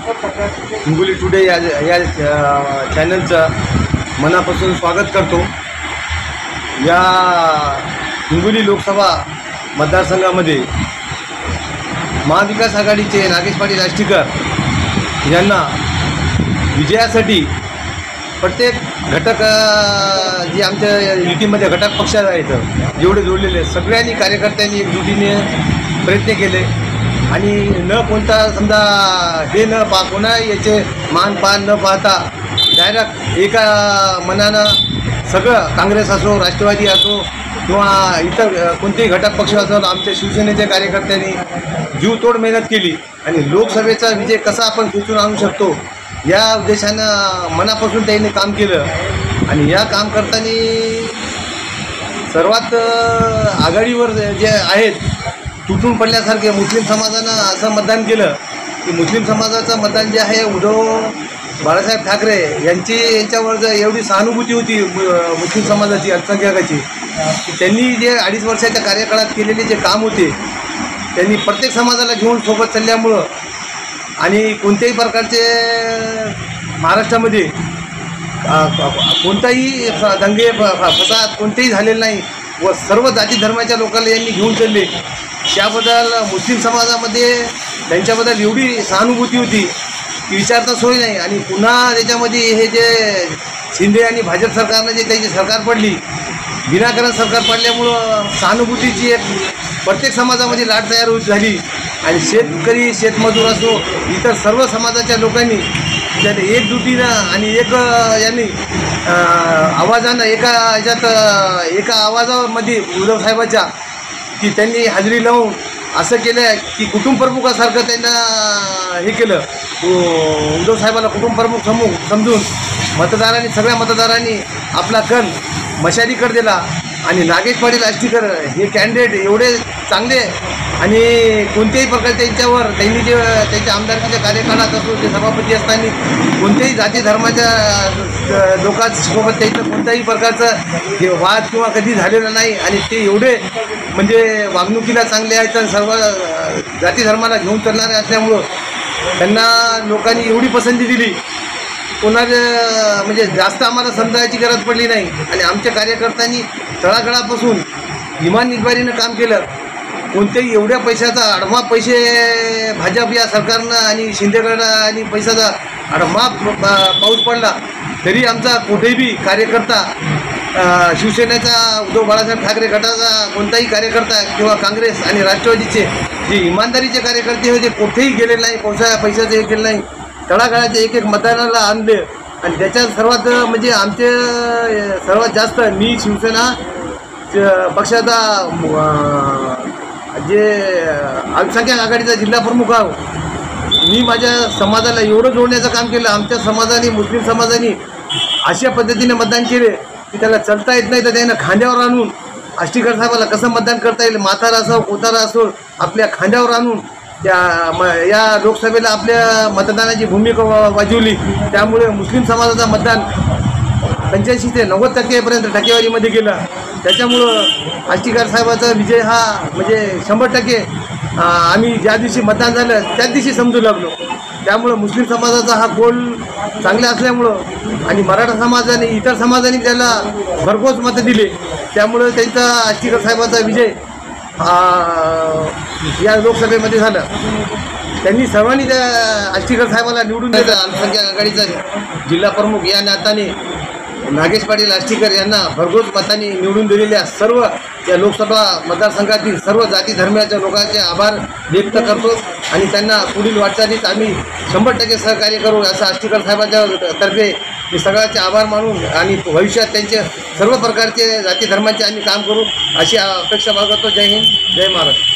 Hingoli today या चॅनलचं मनापासून स्वागत करतो। या हिंगोली लोकसभा मतदारसंघामध्ये महाविकास आघाडीचे नागेश पाटील आष्टीकर यांना विजयासाठी प्रत्येक घटक जे आमच्या युतीमध्ये घटक पक्ष आहेत जेवढे जोडलेले सगळ्यांनी कार्यकर्त्यांनी एकजुटीने प्रयत्न केले आणि न कोणता समजा हे न कोणा याचे मानपान न पाहता डायरेक्ट एका मनानं सगळं काँग्रेस असो राष्ट्रवादी असो किंवा इतर कोणतेही घटक पक्ष असो आमच्या शिवसेनेच्या कार्यकर्त्यांनी जीवतोड मेहनत केली आणि लोकसभेचा विजय कसा आपण खेचून आणू शकतो या उद्देशानं मनापासून त्यांनी काम केलं। आणि या काम करताना सर्वात आघाडीवर जे आहेत तुटून पडल्यासारखे मुस्लिम समाजानं असं मतदान केलं की मुस्लिम समाजाचं मतदान जे आहे उद्धव बाळासाहेब ठाकरे यांच्यावर जर एवढी सहानुभूती होती मुस्लिम समाजाची अल्पसंख्याकाची की त्यांनी जे 2.5 वर्षाच्या कार्यकाळात केलेले जे काम होते त्यांनी प्रत्येक समाजाला घेऊन सोबत चालल्यामुळं आणि कोणत्याही प्रकारचे महाराष्ट्रामध्ये कोणताही दंगे फसाद कोणतेही झालेले नाही व सर्व जाती धर्माच्या लोकांना यांनी घेऊन चालले। त्याबद्दल मुस्लिम समाजामध्ये त्यांच्याबद्दल एवढी सहानुभूती होती की विचारता सोय नाही। आणि पुन्हा त्याच्यामध्ये हे जे शिंदे आणि भाजप सरकारनं जे त्याची सरकार पडली विनाकारण सरकार पडल्यामुळं सहानुभूतीची एक प्रत्येक समाजामध्ये लाट तयार होत झाली आणि शेतकरी शेतमजूर असो इतर सर्व समाजाच्या लोकांनी त्याने एकजुटीनं आणि एक यांनी आवाजानं एका आवाजामध्ये उद्धव साहेबाच्या की त्यांनी हजेरी लावून असं केलं की कुटुंब प्रमुखासारखं त्यांना हे केलं। उद्धव साहेबाला कुटुंब प्रमुख समजून सगळ्या मतदारांनी आपला कल मशालीकडे दिला आणि नागेश पाटील आष्टीकर हे कॅन्डिडेट एवढे चांगले आणि कोणत्याही प्रकारच्या त्यांच्यावर त्यांनी जे त्यांच्या आमदारकीच्या कार्यकाळात असो ते सभापती असताना कोणत्याही जाती धर्माच्या लोकांसोबत त्यांचं कोणत्याही प्रकारचं वाद किंवा कधी झालेलं नाही आणि ते एवढे म्हणजे वागणुकीला चांगले आहेत आणि सर्व जाती धर्माला घेऊन चालणारे असल्यामुळं त्यांना लोकांनी एवढी पसंती दिली कोणाचं म्हणजे जास्त आम्हाला समजायची गरज पडली नाही। आणि आमच्या कार्यकर्त्यांनी तळागाळापासून इमानदारीनं काम केलं। कोणत्याही एवढ्या पैशाचा अडमा पैसे भाजप या सरकारनं आणि शिंदेगड आणि पैशाचा अडमा पाऊस पडला तरी आमचा कुठेही कार्यकर्ता शिवसेनेचा उद्धव बाळासाहेब ठाकरे गटाचा कोणताही कार्यकर्ता किंवा काँग्रेस आणि राष्ट्रवादीचे जे इमानदारीचे कार्यकर्ते होते कुठेही गेले नाही पैशाचं हे केलं नाही। तळागाळाचे एक मतदानाला आणले आणि त्याच्यात सर्वात म्हणजे आमचे सर्वात जास्त मी शिवसेना पक्षाचा जे अल्पसंख्याक आघाडीचा जिल्हा प्रमुख आहो मी माझ्या समाजाला एवढं जोडण्याचं काम केलं। आमच्या समाजाने मुस्लिम समाजाने अशा पद्धतीने मतदान केले की त्याला चलता येत नाही तर त्यानं खांद्यावर आणून आष्टीकर साहेबाला कसं मतदान करता येईल म्हातारा असो कोतारा असो आपल्या खांद्यावर आणून या लोकसभेला आपल्या मतदानाची भूमिका वाजवली। त्यामुळे मुस्लिम समाजाचं मतदान 85 ते 90% टक्केवारीमध्ये गेला। त्याच्यामुळं आष्टीकर साहेबाचा विजय हा म्हणजे 100% आम्ही ज्या दिवशी मतदान झालं त्याच दिवशी समजू लागलो। त्यामुळं मुस्लिम समाजाचा हा गोल चांगला असल्यामुळं आणि मराठा समाजाने इतर समाजाने त्याला भरघोस मतं दिले त्यामुळं त्यांचा आष्टीकर साहेबाचा विजय या लोकसभेमध्ये झालं। त्यांनी सर्वांनी त्या आष्टीकर साहेबाला निवडून दिलं। अल्पसंख्याक आघाडीचा जिल्हा प्रमुख या नात्याने नागेश पाटील आष्टीकर यांना भरघोस मतांनी निवडून दिलेल्या सर्व या लोकसभा मतदारसंघातील सर्व जाती धर्माच्या लोकांचे आभार व्यक्त करतो आणि त्यांना पुढील वाटचालीत आम्ही 100% सहकार्य करू असं आष्टीकर साहेबांच्या तर्फे मी सगळ्यांचे आभार मानून आणि भविष्यात त्यांचे सर्व प्रकारचे जाती धर्मांचे आम्ही काम करू अशी अपेक्षा बाळगतो। जय हिंद जय महाराष्ट्र।